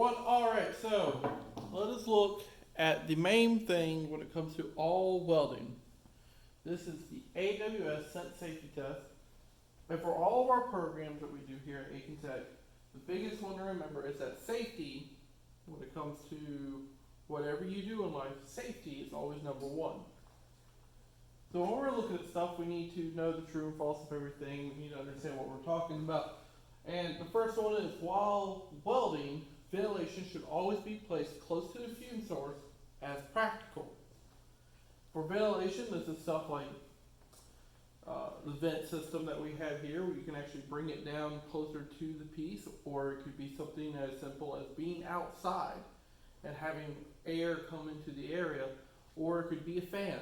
everyone. All right, so let us look at the main thing when it comes to all welding. This is the AWS Scent Safety Test. And for all of our programs that we do here at Aiken Tech, the biggest one to remember is that safety, when it comes to whatever you do in life, safety is always number one. So when we're looking at stuff, we need to know the true and false of everything. We need to understand what we're talking about. And the first one is, while welding, ventilation should always be placed close to the fume source as practical. For ventilation, this is stuff like the vent system that we have here, where you can actually bring it down closer to the piece, or it could be something as simple as being outside and having air come into the area, or it could be a fan.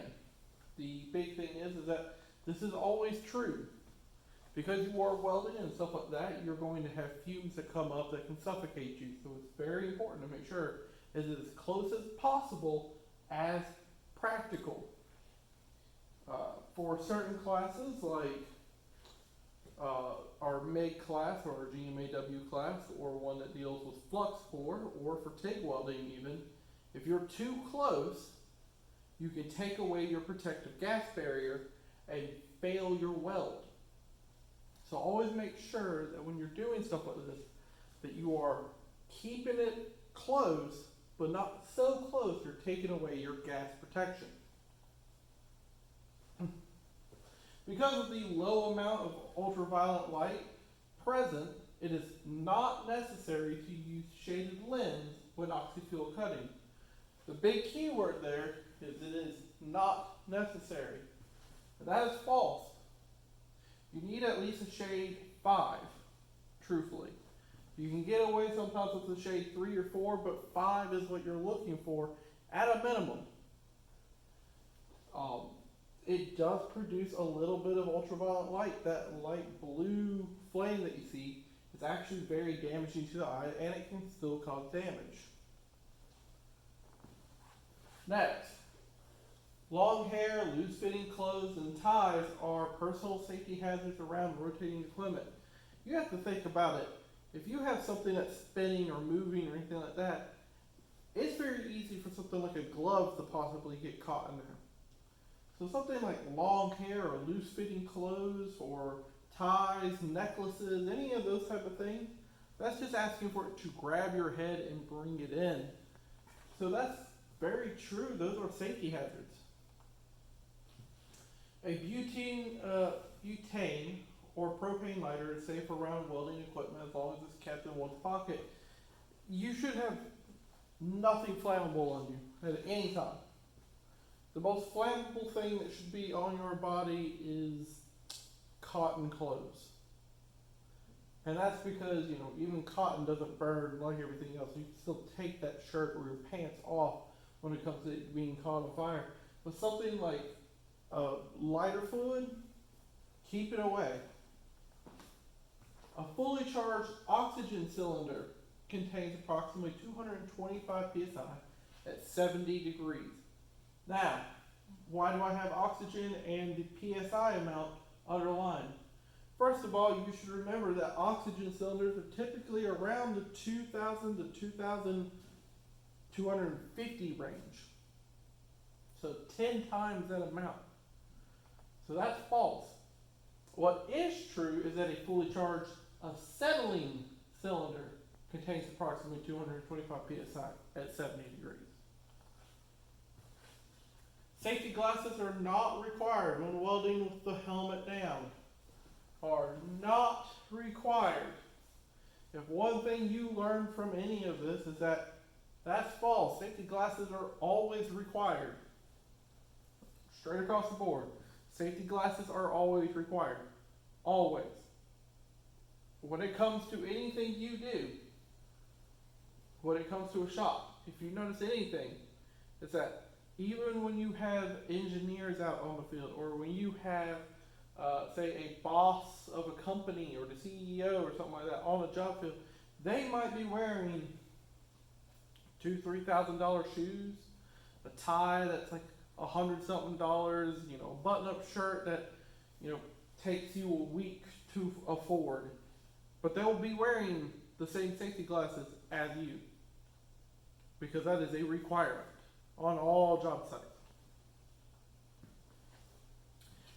The big thing is that this is always true. Because you are welding and stuff like that, you're going to have fumes that come up that can suffocate you. So it's very important to make sure is it as close as possible as practical. For certain classes like our MIG class or our GMAW class, or one that deals with flux core, or for TIG welding even, if you're too close, you can take away your protective gas barrier and fail your weld. So always make sure that when you're doing stuff like this, that you are keeping it close, but not so close you're taking away your gas protection. Because of the low amount of ultraviolet light present, it is not necessary to use shaded lens when oxyfuel cutting. The big key word there is it is not necessary. That is false. You need at least a shade 5, truthfully. You can get away sometimes with a shade 3 or 4, but 5 is what you're looking for at a minimum. It does produce a little bit of ultraviolet light. That light blue flame that you see is actually very damaging to the eye, and it can still cause damage. Next, long hair, loose-fitting clothes, and ties are personal safety hazards around rotating equipment. You have to think about it. If you have something that's spinning or moving or anything like that, it's very easy for something like a glove to possibly get caught in there. So something like long hair or loose-fitting clothes or ties, necklaces, any of those type of things, that's just asking for it to grab your head and bring it in. So that's very true. Those are safety hazards. A butane or propane lighter is safe around welding equipment as long as it's kept in one's pocket. You should have nothing flammable on you at any time. The most flammable thing that should be on your body is cotton clothes. And that's because, even cotton doesn't burn like everything else. You can still take that shirt or your pants off when it comes to it being caught on fire. But something like lighter fluid, keep it away. A fully charged oxygen cylinder contains approximately 225 psi at 70 degrees. Now, why do I have oxygen and the psi amount underlined? First of all, you should remember that oxygen cylinders are typically around the 2000 to 2250 range. So 10 times that amount. So that's false. What is true is that a fully charged acetylene cylinder contains approximately 225 psi at 70 degrees. Safety glasses are not required when welding with the helmet down. Are not required. If one thing you learn from any of this is that that's false. Safety glasses are always required. Straight across the board. Safety glasses are always required. Always. When it comes to anything you do, when it comes to a shop, if you notice anything, it's that even when you have engineers out on the field, or when you have, say, a boss of a company or the CEO or something like that on the job field, they might be wearing $2,000-$3,000 shoes, a tie that's like $100-something, a button-up shirt that takes you a week to afford, but they'll be wearing the same safety glasses as you. because that is a requirement on all job sites.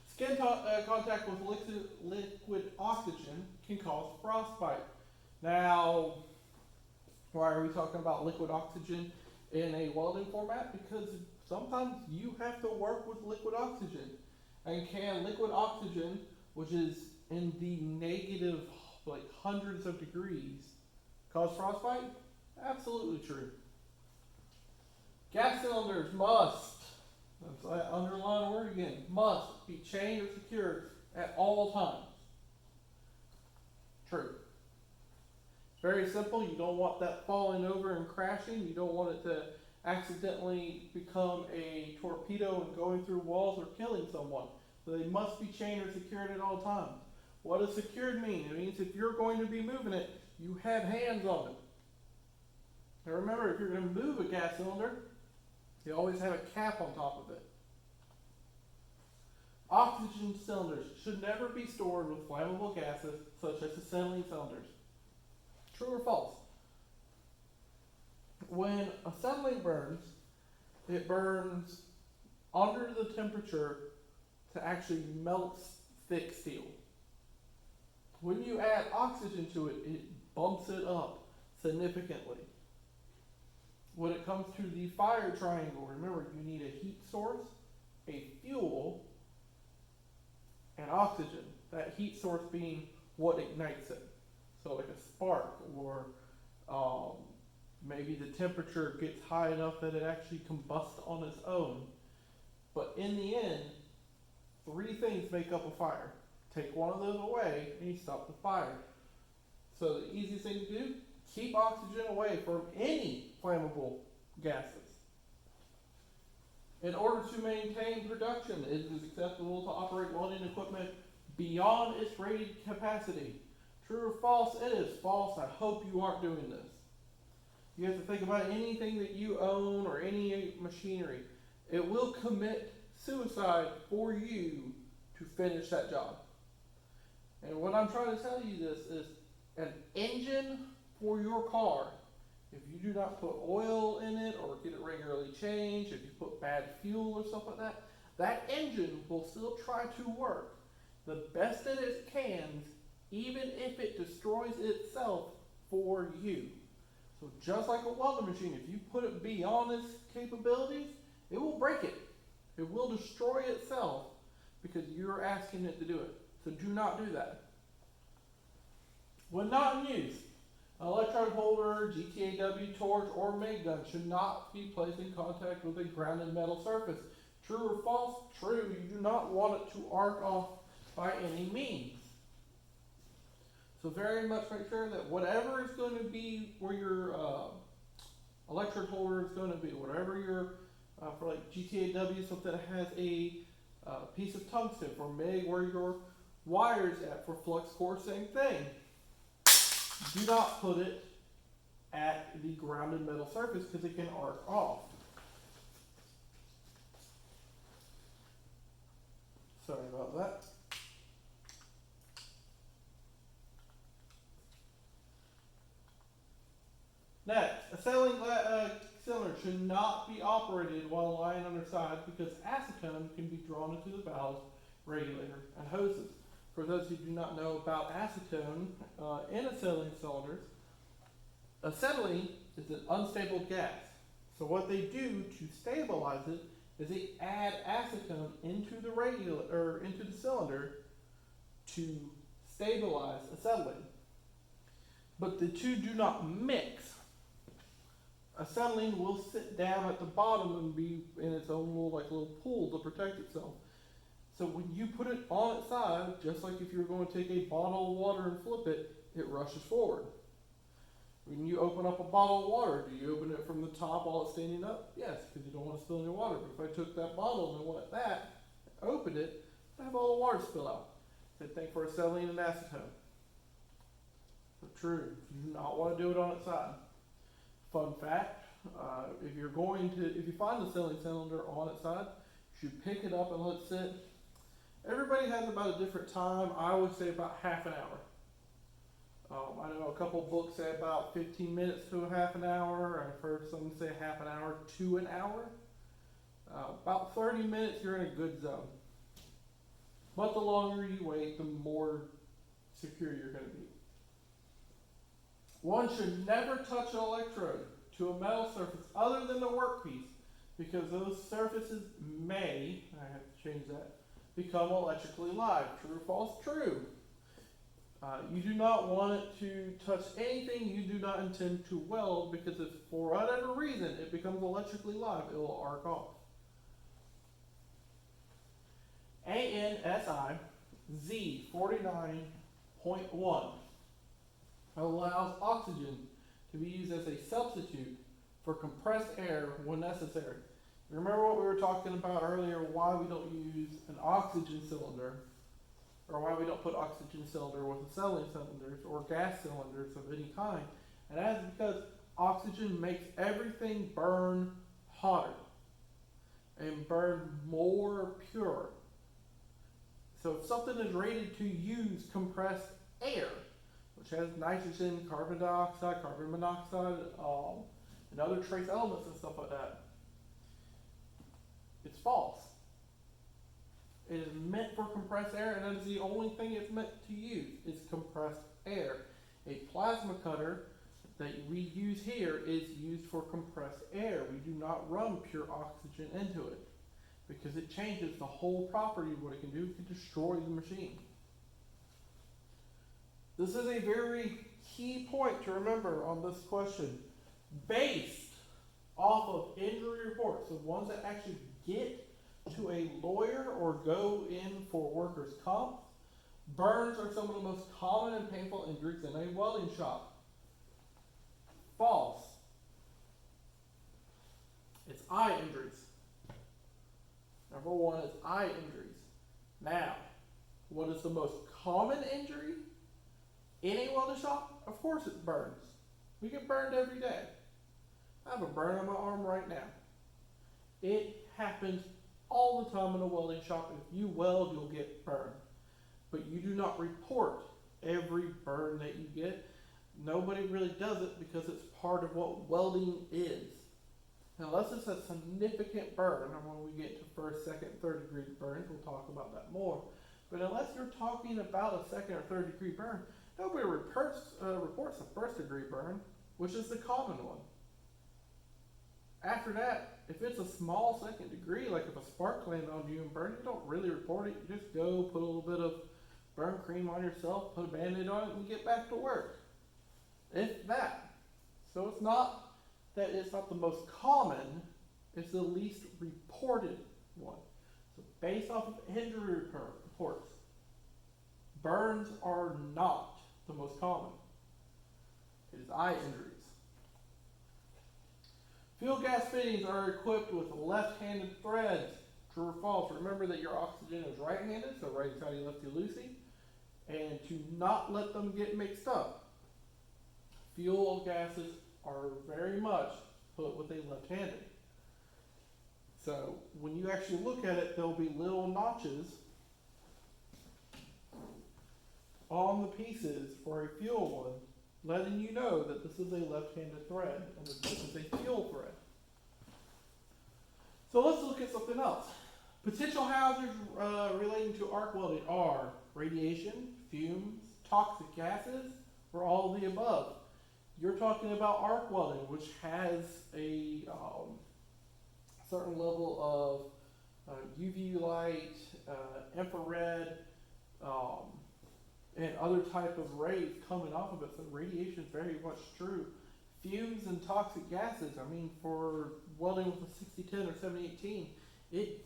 Skin contact with liquid oxygen can cause frostbite. Now, why are we talking about liquid oxygen in a welding format? Because sometimes you have to work with liquid oxygen. And can liquid oxygen, which is in the negative like hundreds of degrees, cause frostbite? Absolutely true. Gas cylinders must, that's that underline word again, must be chained or secured at all times. True. Very simple. You don't want that falling over and crashing. You don't want it to accidentally become a torpedo and going through walls or killing someone. So they must be chained or secured at all times. What does secured mean? It means if you're going to be moving it, you have hands on it. Now remember, if you're going to move a gas cylinder, you always have a cap on top of it. Oxygen cylinders should never be stored with flammable gases such as acetylene cylinders. True or false? When acetylene burns, it burns under the temperature to actually melt thick steel. When you add oxygen to it, it bumps it up significantly. When it comes to the fire triangle, remember you need a heat source, a fuel, and oxygen. That heat source being what ignites it. So like a spark, or maybe the temperature gets high enough that it actually combusts on its own. But in the end, three things make up a fire. Take one of those away and you stop the fire. So the easiest thing to do, keep oxygen away from any flammable gases. In order to maintain production, it is acceptable to operate welding equipment beyond its rated capacity. True or false? It is false. I hope you aren't doing this. You have to think about anything that you own or any machinery. It will commit suicide for you to finish that job. And what I'm trying to tell you this is an engine for your car. If you do not put oil in it or get it regularly changed, if you put bad fuel or stuff like that, that engine will still try to work the best that it can, even if it destroys itself for you. So just like a welding machine, if you put it beyond its capabilities, it will break it. It will destroy itself because you're asking it to do it. So do not do that. When not in use, an electrode holder, GTAW torch, or MIG gun should not be placed in contact with a grounded metal surface. True or false? True. You do not want it to arc off by any means. So very much make sure that whatever is going to be where your electrode holder is going to be, whatever your, for like GTAW, something that has a piece of tungsten, for MIG, where your wires at, for flux core, same thing. Do not put it at the grounded metal surface because it can arc off. Sorry about that. Next, acetylene cylinder should not be operated while lying on their side because acetone can be drawn into the valves, regulator, and hoses. For those who do not know about acetone in acetylene cylinders, acetylene is an unstable gas. So what they do to stabilize it is they add acetone into the into the cylinder to stabilize acetylene. But the two do not mix. Acetylene will sit down at the bottom and be in its own little pool to protect itself. So when you put it on its side, just like if you're going to take a bottle of water and flip it, it rushes forward. When you open up a bottle of water, do you open it from the top while it's standing up? Yes, because you don't want to spill any water. But if I took that bottle and went like that, opened it, I'd have all the water spill out. Same thing for acetylene and acetone. So true, you do not want to do it on its side. Fun fact, if you find the acetylene cylinder on its side, you should pick it up and let it sit. Everybody has about a different time. I would say about half an I know a couple books say about 15 minutes to a half an hour. I've heard some say half an hour to an hour. About 30 minutes, you're in a good zone. But the longer you wait, the more secure you're going to be. One should never touch an electrode to a metal surface other than the workpiece, because those surfaces may, I have to change that, become electrically live. True or false? True. You do not want it to touch anything you do not intend to weld, because if for whatever reason it becomes electrically live, it will arc off. ANSI Z49.1 allows oxygen to be used as a substitute for compressed air when necessary. Remember what we were talking about earlier, why we don't use an oxygen cylinder, or why we don't put oxygen cylinder with acetylene cylinders or gas cylinders of any kind. And that's because oxygen makes everything burn hotter and burn more pure. So if something is rated to use compressed air, which has nitrogen, carbon dioxide, carbon monoxide, and other trace elements and stuff like that, it's false. It is meant for compressed air, and that is the only thing it's meant to use, is compressed air. A plasma cutter that we use here is used for compressed air. We do not run pure oxygen into it, because it changes the whole property of what it can do. It can destroy the machine. This is a very key point to remember on this question. Based off of injury reports, the ones that actually get to a lawyer or go in for workers' comp, burns are some of the most common and painful injuries in a welding shop. False. It's eye injuries. Number one is eye injuries. Now, what is the most common injury in a welding shop? Of course it's burns. We get burned every day. I have a burn on my arm right now. It happens all the time in a welding shop. If you weld, you'll get burned. But you do not report every burn that you get. Nobody really does it because it's part of what welding is. Unless it's a significant burn, and when we get to first, second, third degree burns, we'll talk about that more. But unless you're talking about a second or third degree burn, nobody reports a first degree burn, which is the common one. After that, if it's a small second degree, like if a spark landed on you and burned, you don't really report it. You just go put a little bit of burn cream on yourself, put a band-aid on it, and get back to work. If that. So it's not that it's not the most common, it's the least reported one. So based off of injury reports, burns are not the most common. It is eye injuries. Fuel gas fittings are equipped with left-handed threads. True or false? Remember that your oxygen is right-handed, so righty-tighty, lefty-loosey, and to not let them get mixed up. Fuel gases are very much put with a left-handed. So when you actually look at it, there'll be little notches on the pieces for a fuel one, letting you know that this is a left-handed thread and that this is a fuel thread. So let's look at something else. Potential hazards relating to arc welding are radiation, fumes, toxic gases, or all of the above. You're talking about arc welding, which has a certain level of UV light, infrared, and other type of rays coming off of it. So radiation is very much true. Fumes and toxic gases, I mean, for welding with a 6010 or 7018, it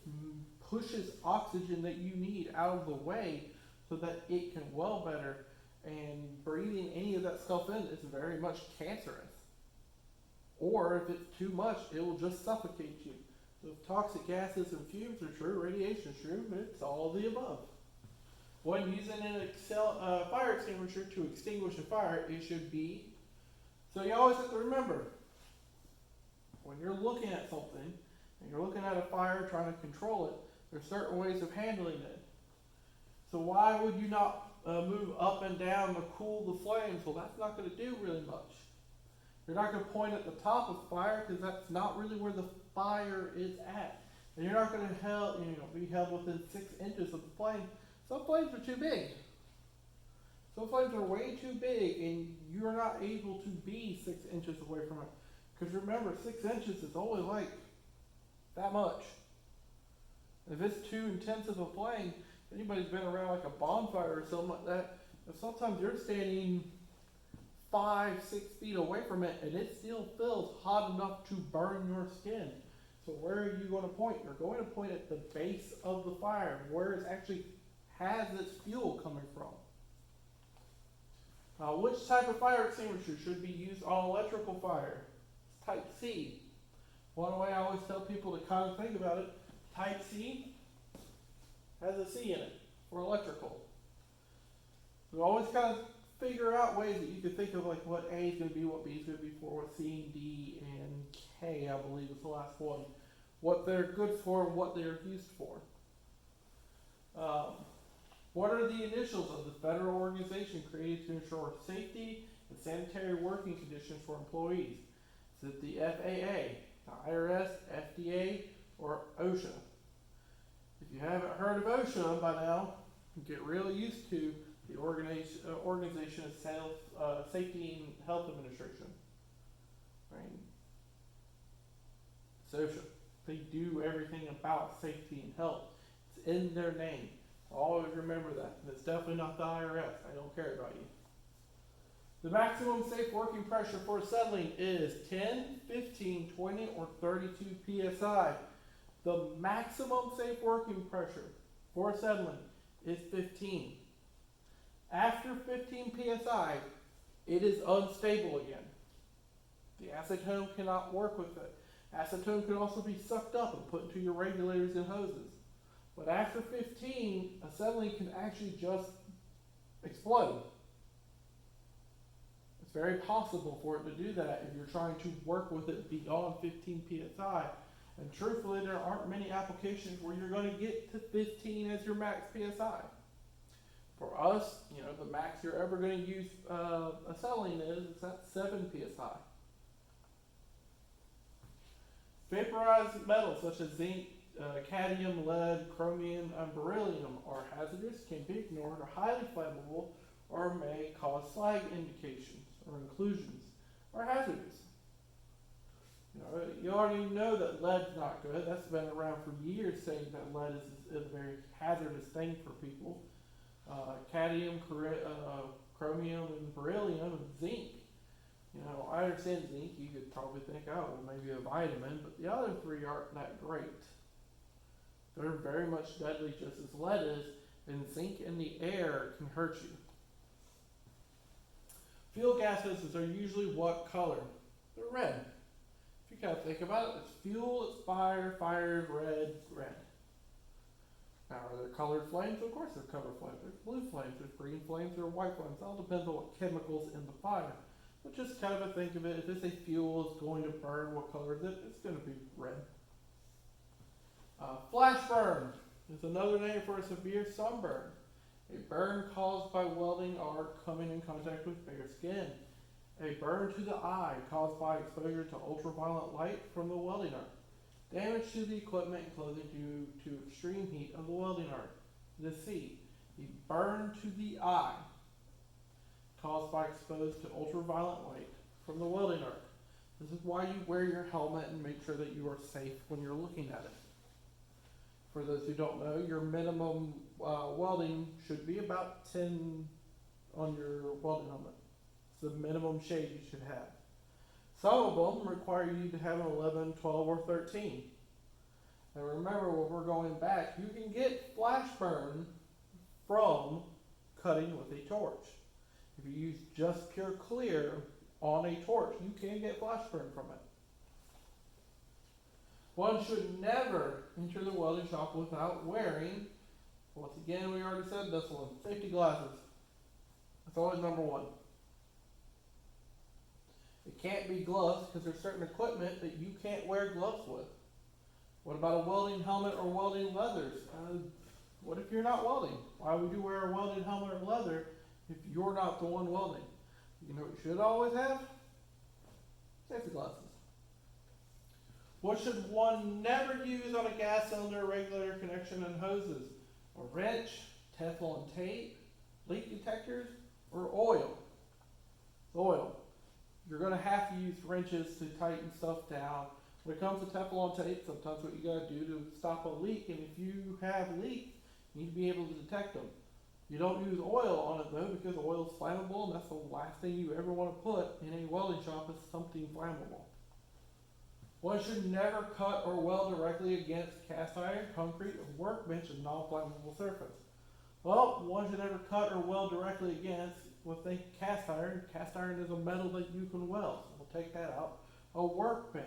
pushes oxygen that you need out of the way so that it can weld better. And breathing any of that stuff in is very much cancerous. Or if it's too much, it will just suffocate you. So if toxic gases and fumes are true, radiation is true, it's all of the above. When using an fire extinguisher to extinguish a fire, it should be. So you always have to remember, when you're looking at something, and you're looking at a fire trying to control it, there's certain ways of handling it. So why would you not move up and down to cool the flames. Well, that's not going to do really much. You're not going to point at the top of the fire because that's not really where the fire is at. And you're not going to be held within 6 inches of the flame. Some flames are too big. Some flames are way too big, and you're not able to be 6 inches away from it. Because remember, 6 inches is only like that much. If it's too intense of a flame, if anybody's been around like a bonfire or something like that, sometimes you're standing 5, 6 feet away from it, and it still feels hot enough to burn your skin. So where are you going to point? You're going to point at the base of the fire, where it actually has its fuel coming from. Which type of fire extinguisher should be used on electrical fire? It's type C. One way I always tell people to kind of think about it, type C has a C in it for electrical. We always kind of figure out ways that you could think of, like what A is going to be, what B is going to be for, what C and D and K, I believe is the last one. What they're good for and what they're used for. What are the initials of the federal organization created to ensure safety and sanitary working conditions for employees? Is it the FAA, the IRS, FDA, or OSHA? If you haven't heard of OSHA by now, get really used to the Organization of Safety and Health Administration. Right? It's OSHA. They do everything about safety and health. It's in their name. Always remember that. And it's definitely not the IRS. I don't care about you. The maximum safe working pressure for acetylene is 10, 15, 20, or 32 psi. The maximum safe working pressure for acetylene is 15. After 15 psi, it is unstable again. The acetone cannot work with it. Acetone can also be sucked up and put into your regulators and hoses. But after 15, acetylene can actually just explode. It's very possible for it to do that if you're trying to work with it beyond 15 psi. And truthfully, there aren't many applications where you're going to get to 15 as your max psi. For us, the max you're ever going to use acetylene is at 7 psi. Vaporized metals such as zinc, cadmium, lead, chromium, and beryllium are hazardous, can be ignored, are highly flammable, or may cause slag indications or inclusions, or hazardous. You already know that lead's not good. That's been around for years, saying that lead is a very hazardous thing for people. Cadmium, chromium, and beryllium, and zinc. I understand zinc. You could probably think, oh, well, maybe a vitamin, but the other three aren't that great. They're very much deadly, just as lead is, and zinc in the air can hurt you. Fuel gases are usually what color? They're red. If you kind of think about it, it's fuel, it's fire, fire is red, red. Now, are there colored flames? Of course there's colored flames. There's blue flames, there's green flames, there are white flames. It all depends on what chemicals in the fire. But just kind of think of it, if it's a fuel is going to burn, what color is it? It's going to be red. Flash burn is another name for a severe sunburn. A burn caused by welding or coming in contact with bare skin. A burn to the eye caused by exposure to ultraviolet light from the welding arc. Damage to the equipment and clothing due to extreme heat of the welding arc. The C. A burn to the eye caused by exposed to ultraviolet light from the welding arc. This is why you wear your helmet and make sure that you are safe when you're looking at it. For those who don't know, your minimum welding should be about 10 on your welding helmet. It's the minimum shade you should have. Some of them require you to have an 11, 12, or 13. And remember, when we're going back, you can get flash burn from cutting with a torch. If you use just pure clear on a torch, you can get flash burn from it. One should never enter the welding shop without wearing, once again, we already said this one, safety glasses. That's always number one. It can't be gloves because there's certain equipment that you can't wear gloves with. What about a welding helmet or welding leathers? What if you're not welding? Why would you wear a welded helmet or leather if you're not the one welding? You know what you should always have? Safety glasses. What should one never use on a gas cylinder, regulator, connection, and hoses? A wrench, Teflon tape, leak detectors, or oil? Oil. You're going to have to use wrenches to tighten stuff down. When it comes to Teflon tape, sometimes what you got to do to stop a leak, and if you have leaks, you need to be able to detect them. You don't use oil on it though, because oil is flammable, and that's the last thing you ever want to put in a welding shop is something flammable. One should never cut or weld directly against cast iron, concrete, or workbench of non-flammable surface. Well, one should never cut or weld directly against, well, think cast iron. Cast iron is a metal that you can weld, so we'll take that out. A workbench.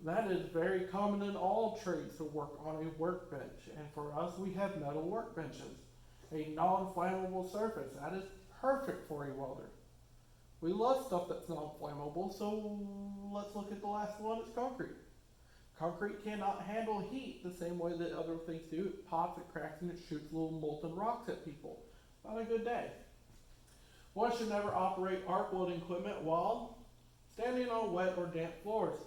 That is very common in all trades to work on a workbench, and for us, we have metal workbenches. A non-flammable surface, that is perfect for a welder. We love stuff that's non-flammable, so let's look at the last one, it's concrete. Concrete cannot handle heat the same way that other things do. It pops, it cracks, and it shoots little molten rocks at people. Not a good day. One should never operate arc welding equipment while standing on wet or damp floors.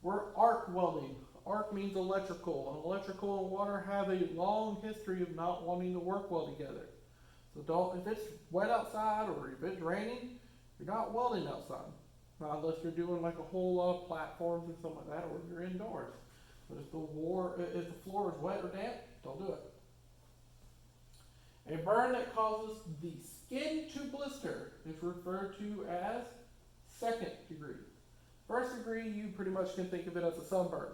We're arc welding. Arc means electrical, and electrical and water have a long history of not wanting to work well together. So don't, if it's wet outside or if it's raining, you're not welding outside. Not unless you're doing like a whole lot of platforms or something like that, or you're indoors. But if the floor is wet or damp, don't do it. A burn that causes the skin to blister is referred to as second degree. First degree, you pretty much can think of it as a sunburn.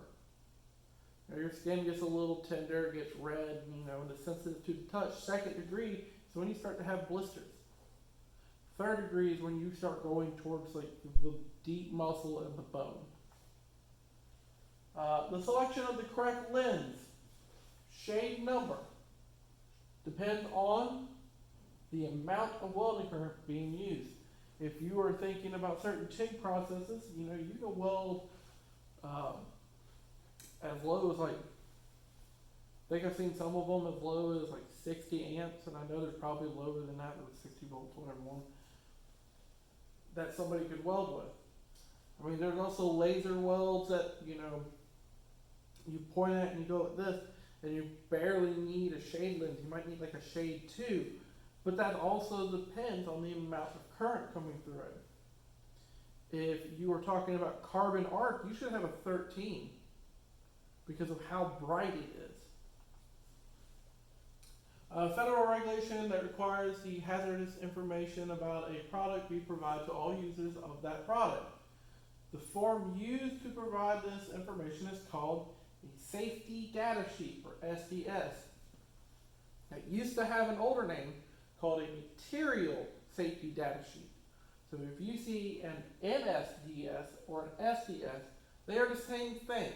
You know, your skin gets a little tender, gets red, and it's sensitive to the touch. Second degree is when you start to have blisters. Third degree is when you start going towards like the deep muscle and the bone. The selection of the correct lens, shade number, depends on the amount of welding current being used. If you are thinking about certain TIG processes, you can weld as low as I think I've seen some of them as low as like 60 amps, and I know there's probably lower than that, with 60 volts, whatever one, that somebody could weld with. I mean, there's also laser welds that, you point at and you go like this, and you barely need a shade lens. You might need like a shade 2, but that also depends on the amount of current coming through it. If you were talking about carbon arc, you should have a 13 because of how bright it is. Federal regulation that requires the hazardous information about a product be provided to all users of that product. The form used to provide this information is called a safety data sheet, or SDS. It used to have an older name called a material safety data sheet. So if you see an MSDS or an SDS, they are the same thing.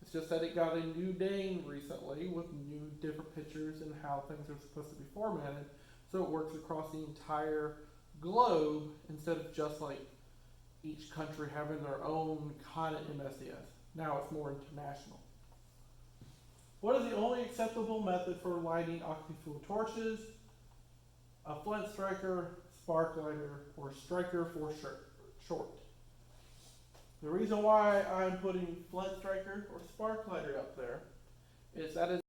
It's just that it got a new name recently with new different pictures and how things are supposed to be formatted, so it works across the entire globe instead of just like each country having their own kind of MSDS. Now it's more international. What is the only acceptable method for lighting octi-fuel torches? A flint striker, spark lighter, or striker for short. The reason why I'm putting flint striker or spark lighter up there is that is